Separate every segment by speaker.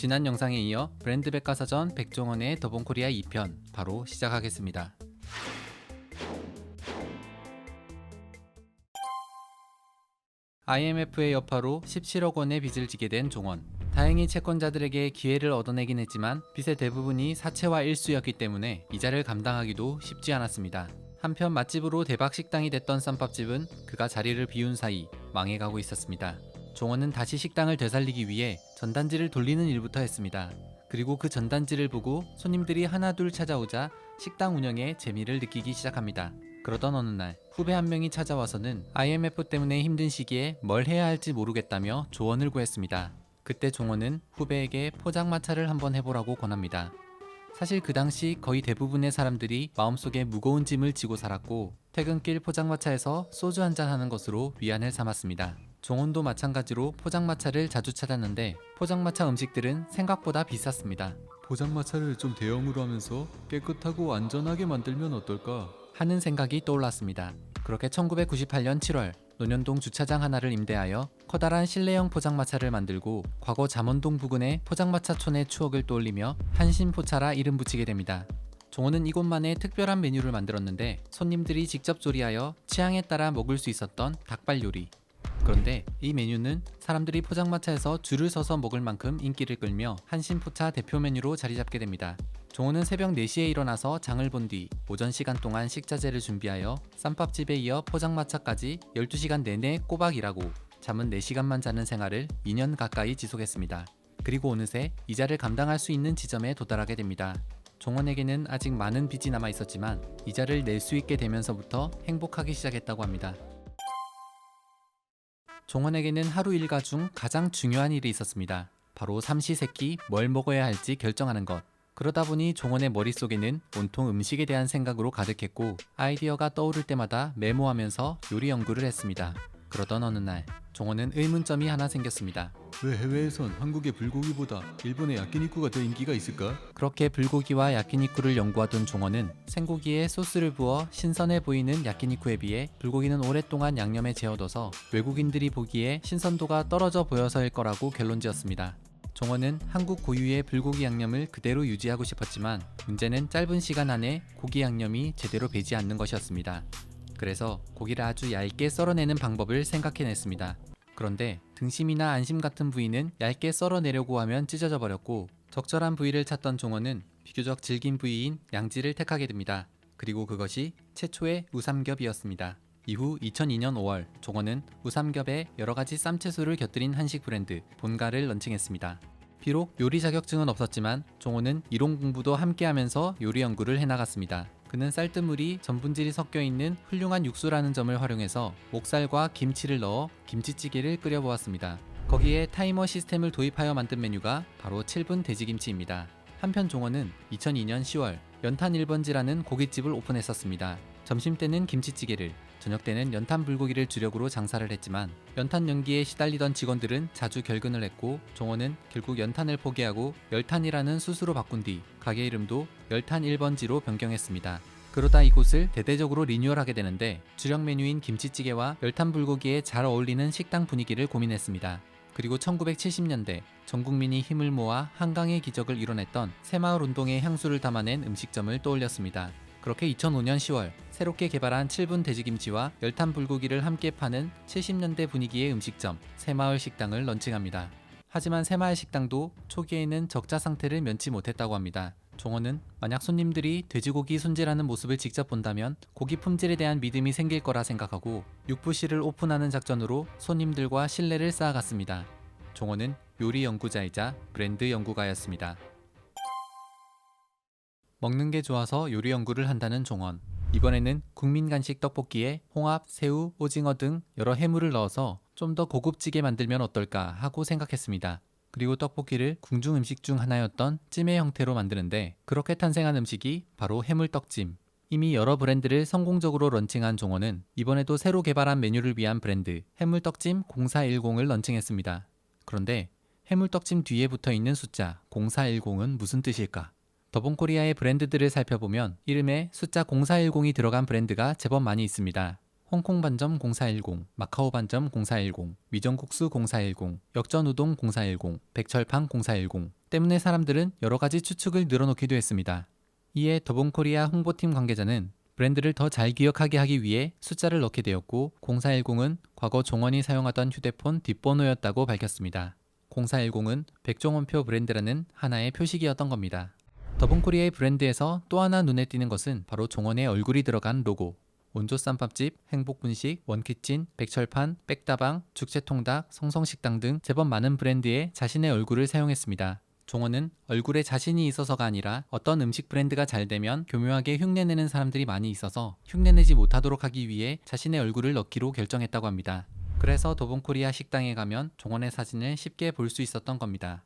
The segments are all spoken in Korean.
Speaker 1: 지난 영상에 이어 브랜드 백과사전 백종원의 더본코리아 2편 바로 시작하겠습니다. IMF의 여파로 17억 원의 빚을 지게 된 종원. 다행히 채권자들에게 기회를 얻어내긴 했지만 빚의 대부분이 사채와 일수였기 때문에 이자를 감당하기도 쉽지 않았습니다. 한편 맛집으로 대박 식당이 됐던 쌈밥집은 그가 자리를 비운 사이 망해가고 있었습니다. 종원은 다시 식당을 되살리기 위해 전단지를 돌리는 일부터 했습니다. 그리고 그 전단지를 보고 손님들이 하나둘 찾아오자 식당 운영에 재미를 느끼기 시작합니다. 그러던 어느 날 후배 한 명이 찾아와서는 IMF 때문에 힘든 시기에 뭘 해야 할지 모르겠다며 조언을 구했습니다. 그때 종원은 후배에게 포장마차를 한번 해보라고 권합니다. 사실 그 당시 거의 대부분의 사람들이 마음속에 무거운 짐을 지고 살았고 퇴근길 포장마차에서 소주 한잔 하는 것으로 위안을 삼았습니다. 종원도 마찬가지로 포장마차를 자주 찾았는데 포장마차 음식들은 생각보다 비쌌습니다.
Speaker 2: 포장마차를 좀 대형으로 하면서 깨끗하고 안전하게 만들면 어떨까?
Speaker 1: 하는 생각이 떠올랐습니다. 그렇게 1998년 7월 논현동 주차장 하나를 임대하여 커다란 실내형 포장마차를 만들고 과거 잠원동 부근의 포장마차촌의 추억을 떠올리며 한신포차라 이름 붙이게 됩니다. 종원은 이곳만의 특별한 메뉴를 만들었는데 손님들이 직접 조리하여 취향에 따라 먹을 수 있었던 닭발 요리. 그런데 이 메뉴는 사람들이 포장마차에서 줄을 서서 먹을 만큼 인기를 끌며 한신포차 대표 메뉴로 자리 잡게 됩니다. 종호는 새벽 4시에 일어나서 장을 본 뒤 오전 시간 동안 식자재를 준비하여 쌈밥집에 이어 포장마차까지 12시간 내내 꼬박 일하고 잠은 4시간만 자는 생활을 2년 가까이 지속했습니다. 그리고 어느새 이자를 감당할 수 있는 지점에 도달하게 됩니다. 종원에게는 아직 많은 빚이 남아 있었지만 이자를 낼 수 있게 되면서부터 행복하기 시작했다고 합니다. 종원에게는 하루 일과 중 가장 중요한 일이 있었습니다. 바로 삼시세끼 뭘 먹어야 할지 결정하는 것. 그러다 보니 종원의 머릿속에는 온통 음식에 대한 생각으로 가득했고 아이디어가 떠오를 때마다 메모하면서 요리 연구를 했습니다. 그러던 어느 날 종원은 의문점이 하나 생겼습니다.
Speaker 2: 왜 해외에선 한국의 불고기보다 일본의 야끼니쿠가 더 인기가 있을까?
Speaker 1: 그렇게 불고기와 야끼니쿠를 연구하던 종원은 생고기에 소스를 부어 신선해 보이는 야끼니쿠에 비해 불고기는 오랫동안 양념에 재워둬서 외국인들이 보기에 신선도가 떨어져 보여서일 거라고 결론지었습니다. 종원은 한국 고유의 불고기 양념을 그대로 유지하고 싶었지만 문제는 짧은 시간 안에 고기 양념이 제대로 배지 않는 것이었습니다. 그래서 고기를 아주 얇게 썰어내는 방법을 생각해냈습니다. 그런데 등심이나 안심 같은 부위는 얇게 썰어내려고 하면 찢어져 버렸고 적절한 부위를 찾던 종원은 비교적 질긴 부위인 양지를 택하게 됩니다. 그리고 그것이 최초의 우삼겹이었습니다. 이후 2002년 5월 종원은 우삼겹에 여러가지 쌈채소를 곁들인 한식 브랜드 본가를 런칭했습니다. 비록 요리 자격증은 없었지만 종원은 이론 공부도 함께하면서 요리 연구를 해나갔습니다. 그는 쌀뜨물이 전분질이 섞여있는 훌륭한 육수라는 점을 활용해서 목살과 김치를 넣어 김치찌개를 끓여보았습니다. 거기에 타이머 시스템을 도입하여 만든 메뉴가 바로 7분 돼지김치입니다. 한편 종원은 2002년 10월 연탄 1번지라는 고깃집을 오픈했었습니다. 점심때는 김치찌개를, 저녁때는 연탄 불고기를 주력으로 장사를 했지만 연탄 연기에 시달리던 직원들은 자주 결근을 했고 종원은 결국 연탄을 포기하고 열탄이라는 수수로 바꾼 뒤 가게 이름도 열탄 1번지로 변경했습니다. 그러다 이곳을 대대적으로 리뉴얼하게 되는데 주력 메뉴인 김치찌개와 열탄 불고기에 잘 어울리는 식당 분위기를 고민했습니다. 그리고 1970년대 전 국민이 힘을 모아 한강의 기적을 이뤄냈던 새마을 운동의 향수를 담아낸 음식점을 떠올렸습니다. 그렇게 2005년 10월 새롭게 개발한 7분 돼지김치와 열탄 불고기를 함께 파는 70년대 분위기의 음식점 새마을 식당을 런칭합니다. 하지만 새마을 식당도 초기에는 적자 상태를 면치 못했다고 합니다. 종원은 만약 손님들이 돼지고기 손질하는 모습을 직접 본다면 고기 품질에 대한 믿음이 생길 거라 생각하고 육부실을 오픈하는 작전으로 손님들과 신뢰를 쌓아갔습니다. 종원은 요리 연구자이자 브랜드 연구가였습니다. 먹는 게 좋아서 요리 연구를 한다는 종원. 이번에는 국민 간식 떡볶이에 홍합, 새우, 오징어 등 여러 해물을 넣어서 좀 더 고급지게 만들면 어떨까 하고 생각했습니다. 그리고 떡볶이를 궁중 음식 중 하나였던 찜의 형태로 만드는데 그렇게 탄생한 음식이 바로 해물떡찜. 이미 여러 브랜드를 성공적으로 런칭한 종원은 이번에도 새로 개발한 메뉴를 위한 브랜드 해물떡찜 0410을 런칭했습니다. 그런데 해물떡찜 뒤에 붙어있는 숫자 0410은 무슨 뜻일까? 더본코리아의 브랜드들을 살펴보면 이름에 숫자 0410이 들어간 브랜드가 제법 많이 있습니다. 홍콩 반점 0410, 마카오 반점 0410, 미정국수 0410, 역전우동 0410, 백철판 0410 때문에 사람들은 여러 가지 추측을 늘어놓기도 했습니다. 이에 더본코리아 홍보팀 관계자는 브랜드를 더 잘 기억하게 하기 위해 숫자를 넣게 되었고 0410은 과거 종원이 사용하던 휴대폰 뒷번호였다고 밝혔습니다. 0410은 백종원표 브랜드라는 하나의 표식이었던 겁니다. 더본코리아의 브랜드에서 또 하나 눈에 띄는 것은 바로 종원의 얼굴이 들어간 로고. 원조 쌈밥집, 행복분식, 원키친, 백철판, 백다방, 죽채통닭, 성성식당 등 제법 많은 브랜드에 자신의 얼굴을 사용했습니다. 종원은 얼굴에 자신이 있어서가 아니라 어떤 음식 브랜드가 잘 되면 교묘하게 흉내내는 사람들이 많이 있어서 흉내내지 못하도록 하기 위해 자신의 얼굴을 넣기로 결정했다고 합니다. 그래서 더본코리아 식당에 가면 종원의 사진을 쉽게 볼 수 있었던 겁니다.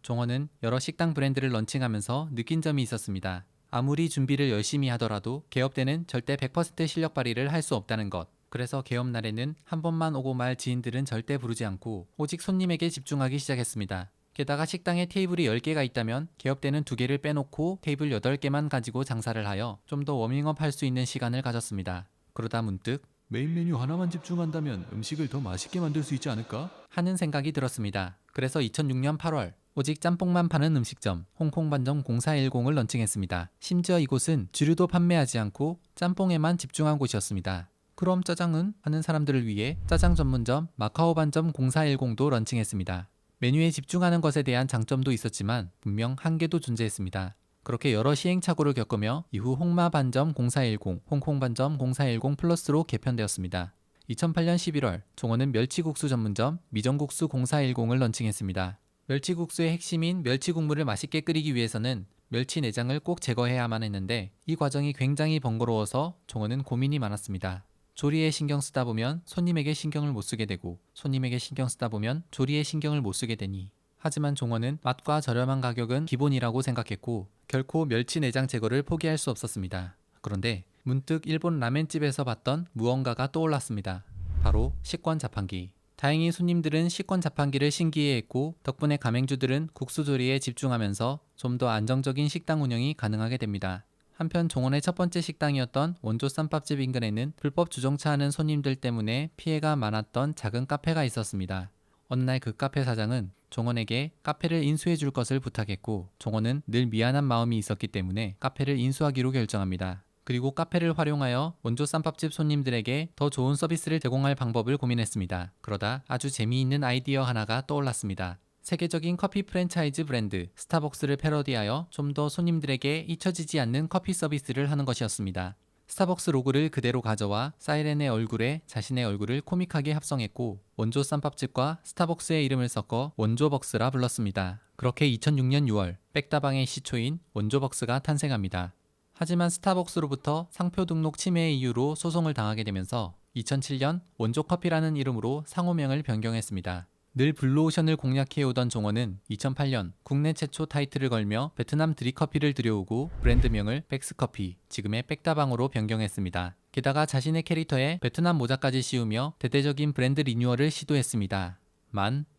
Speaker 1: 종원은 여러 식당 브랜드를 런칭하면서 느낀 점이 있었습니다. 아무리 준비를 열심히 하더라도 개업 때는 절대 100% 실력 발휘를 할 수 없다는 것. 그래서 개업 날에는 한 번만 오고 말 지인들은 절대 부르지 않고 오직 손님에게 집중하기 시작했습니다. 게다가 식당에 테이블이 10개가 있다면 개업 때는 2개를 빼놓고 테이블 8개만 가지고 장사를 하여 좀 더 워밍업 할 수 있는 시간을 가졌습니다. 그러다 문득
Speaker 2: 메인 메뉴 하나만 집중한다면 음식을 더 맛있게 만들 수 있지 않을까?
Speaker 1: 하는 생각이 들었습니다. 그래서 2006년 8월 오직 짬뽕만 파는 음식점 홍콩 반점 0410을 런칭했습니다. 심지어 이곳은 주류도 판매하지 않고 짬뽕에만 집중한 곳이었습니다. 그럼 짜장은? 하는 사람들을 위해 짜장 전문점 마카오 반점 0410도 런칭했습니다. 메뉴에 집중하는 것에 대한 장점도 있었지만 분명 한계도 존재했습니다. 그렇게 여러 시행착오를 겪으며 이후 홍마 반점 0410, 홍콩 반점 0410 플러스로 개편되었습니다. 2008년 11월 종원은 멸치국수 전문점 미정국수 0410을 런칭했습니다. 멸치국수의 핵심인 멸치국물을 맛있게 끓이기 위해서는 멸치 내장을 꼭 제거해야만 했는데 이 과정이 굉장히 번거로워서 종원은 고민이 많았습니다. 조리에 신경 쓰다 보면 손님에게 신경을 못 쓰게 되고 손님에게 신경 쓰다 보면 조리에 신경을 못 쓰게 되니 하지만 종원은 맛과 저렴한 가격은 기본이라고 생각했고 결코 멸치 내장 제거를 포기할 수 없었습니다. 그런데 문득 일본 라멘집에서 봤던 무언가가 떠올랐습니다. 바로 식권 자판기. 다행히 손님들은 식권 자판기를 신기해했고 덕분에 가맹주들은 국수 조리에 집중하면서 좀 더 안정적인 식당 운영이 가능하게 됩니다. 한편 종원의 첫 번째 식당이었던 원조 쌈밥집 인근에는 불법 주정차하는 손님들 때문에 피해가 많았던 작은 카페가 있었습니다. 어느 날 그 카페 사장은 종원에게 카페를 인수해 줄 것을 부탁했고 종원은 늘 미안한 마음이 있었기 때문에 카페를 인수하기로 결정합니다. 그리고 카페를 활용하여 원조 쌈밥집 손님들에게 더 좋은 서비스를 제공할 방법을 고민했습니다. 그러다 아주 재미있는 아이디어 하나가 떠올랐습니다. 세계적인 커피 프랜차이즈 브랜드 스타벅스를 패러디하여 좀 더 손님들에게 잊혀지지 않는 커피 서비스를 하는 것이었습니다. 스타벅스 로고를 그대로 가져와 사이렌의 얼굴에 자신의 얼굴을 코믹하게 합성했고 원조 쌈밥집과 스타벅스의 이름을 섞어 원조벅스라 불렀습니다. 그렇게 2006년 6월 백다방의 시초인 원조벅스가 탄생합니다. 하지만 스타벅스로부터 상표 등록 침해 이유로 소송을 당하게 되면서 2007년 원조커피라는 이름으로 상호명을 변경했습니다. 늘 블루오션을 공략해오던 종원은 2008년 국내 최초 타이틀을 걸며 베트남 드립커피를 들여오고 브랜드명을 백스커피, 지금의 백다방으로 변경했습니다. 게다가 자신의 캐릭터에 베트남 모자까지 씌우며 대대적인 브랜드 리뉴얼을 시도했습니다.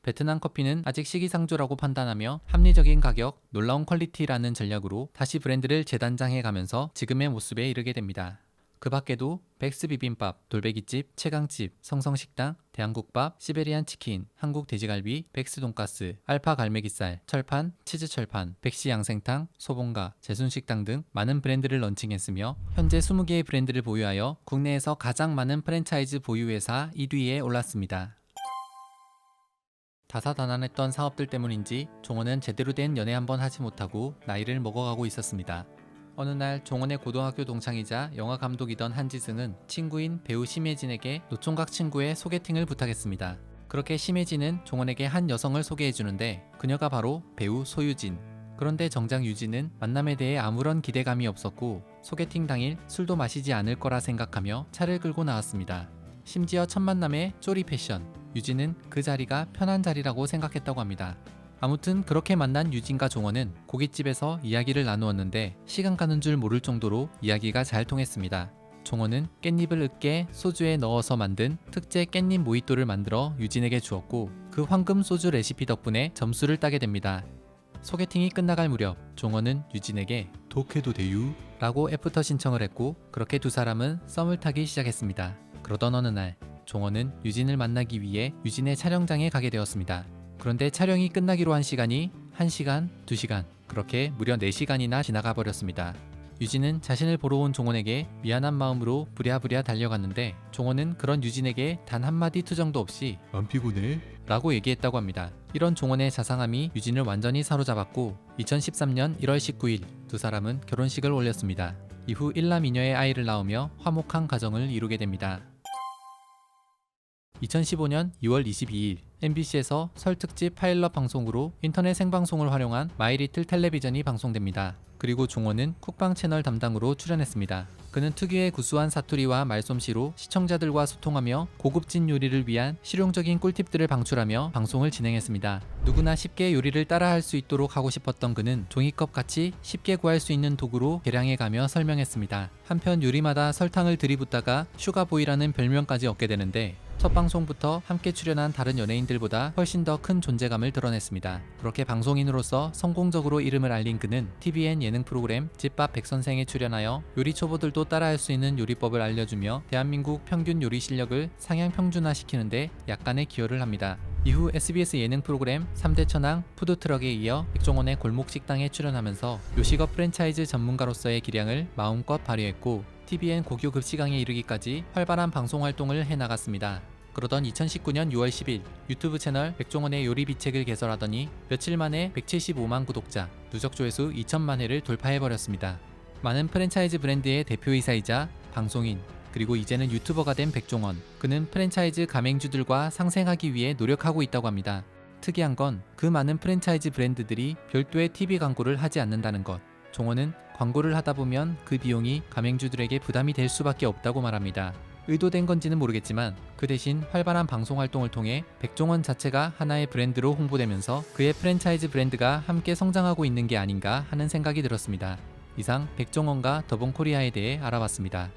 Speaker 1: 베트남 커피는 아직 시기상조라고 판단하며 합리적인 가격, 놀라운 퀄리티라는 전략으로 다시 브랜드를 재단장해가면서 지금의 모습에 이르게 됩니다. 그 밖에도 백스 비빔밥, 돌베기집, 채강집, 성성식당, 대한국밥, 시베리안 치킨, 한국 돼지갈비, 백스 돈가스, 알파 갈매기살, 철판, 치즈 철판, 백시 양생탕, 소봉가, 제순식당 등 많은 브랜드를 런칭했으며 현재 20개의 브랜드를 보유하여 국내에서 가장 많은 프랜차이즈 보유회사 1위에 올랐습니다. 다사다난했던 사업들 때문인지 종원은 제대로 된 연애 한번 하지 못하고 나이를 먹어가고 있었습니다. 어느 날 종원의 고등학교 동창이자 영화 감독이던 한지승은 친구인 배우 심혜진에게 노총각 친구의 소개팅을 부탁했습니다. 그렇게 심혜진은 종원에게 한 여성을 소개해주는데 그녀가 바로 배우 소유진. 그런데 정작 유진은 만남에 대해 아무런 기대감이 없었고 소개팅 당일 술도 마시지 않을 거라 생각하며 차를 끌고 나왔습니다. 심지어 첫 만남에 쪼리 패션. 유진은 그 자리가 편한 자리라고 생각했다고 합니다. 아무튼 그렇게 만난 유진과 종원은 고깃집에서 이야기를 나누었는데 시간 가는 줄 모를 정도로 이야기가 잘 통했습니다. 종원은 깻잎을 으깨 소주에 넣어서 만든 특제 깻잎 모히또를 만들어 유진에게 주었고 그 황금 소주 레시피 덕분에 점수를 따게 됩니다. 소개팅이 끝나갈 무렵 종원은 유진에게
Speaker 2: 톡해도 돼유?
Speaker 1: 라고 애프터 신청을 했고 그렇게 두 사람은 썸을 타기 시작했습니다. 그러던 어느 날 종원은 유진을 만나기 위해 유진의 촬영장에 가게 되었습니다. 그런데 촬영이 끝나기로 한 시간이 1시간, 2시간, 그렇게 무려 4시간이나 지나가 버렸습니다. 유진은 자신을 보러 온 종원에게 미안한 마음으로 부랴부랴 달려갔는데 종원은 그런 유진에게 단 한마디 투정도 없이
Speaker 2: 안 피곤해?
Speaker 1: 라고 얘기했다고 합니다. 이런 종원의 자상함이 유진을 완전히 사로잡았고 2013년 1월 19일 두 사람은 결혼식을 올렸습니다. 이후 일남이녀의 아이를 낳으며 화목한 가정을 이루게 됩니다. 2015년 2월 22일 MBC에서 설 특집 파일럿 방송으로 인터넷 생방송을 활용한 마이리틀 텔레비전이 방송됩니다. 그리고 종원은 쿡방 채널 담당으로 출연했습니다. 그는 특유의 구수한 사투리와 말솜씨로 시청자들과 소통하며 고급진 요리를 위한 실용적인 꿀팁들을 방출하며 방송을 진행했습니다. 누구나 쉽게 요리를 따라할 수 있도록 하고 싶었던 그는 종이컵 같이 쉽게 구할 수 있는 도구로 계량해가며 설명했습니다. 한편 요리마다 설탕을 들이붓다가 슈가보이라는 별명까지 얻게 되는데 첫 방송부터 함께 출연한 다른 연예인들보다 훨씬 더 큰 존재감을 드러냈습니다. 그렇게 방송인으로서 성공적으로 이름을 알린 그는 TVN 예능 프로그램 집밥 백선생에 출연하여 요리 초보들도 따라할 수 있는 요리법을 알려주며 대한민국 평균 요리 실력을 상향 평준화시키는데 약간의 기여를 합니다. 이후 SBS 예능 프로그램 3대 천왕 푸드트럭에 이어 백종원의 골목 식당에 출연하면서 요식업 프랜차이즈 전문가로서의 기량을 마음껏 발휘했고 TVN 고교 급식왕에 이르기까지 활발한 방송 활동을 해나갔습니다. 그러던 2019년 6월 10일 유튜브 채널 백종원의 요리 비책을 개설하더니 며칠 만에 175만 구독자, 누적 조회수 2천만 회를 돌파해버렸습니다. 많은 프랜차이즈 브랜드의 대표이사이자 방송인, 그리고 이제는 유튜버가 된 백종원. 그는 프랜차이즈 가맹주들과 상생하기 위해 노력하고 있다고 합니다. 특이한 건 그 많은 프랜차이즈 브랜드들이 별도의 TV 광고를 하지 않는다는 것. 종원은 광고를 하다 보면 그 비용이 가맹주들에게 부담이 될 수밖에 없다고 말합니다. 의도된 건지는 모르겠지만 그 대신 활발한 방송 활동을 통해 백종원 자체가 하나의 브랜드로 홍보되면서 그의 프랜차이즈 브랜드가 함께 성장하고 있는 게 아닌가 하는 생각이 들었습니다. 이상 백종원과 더본코리아에 대해 알아봤습니다.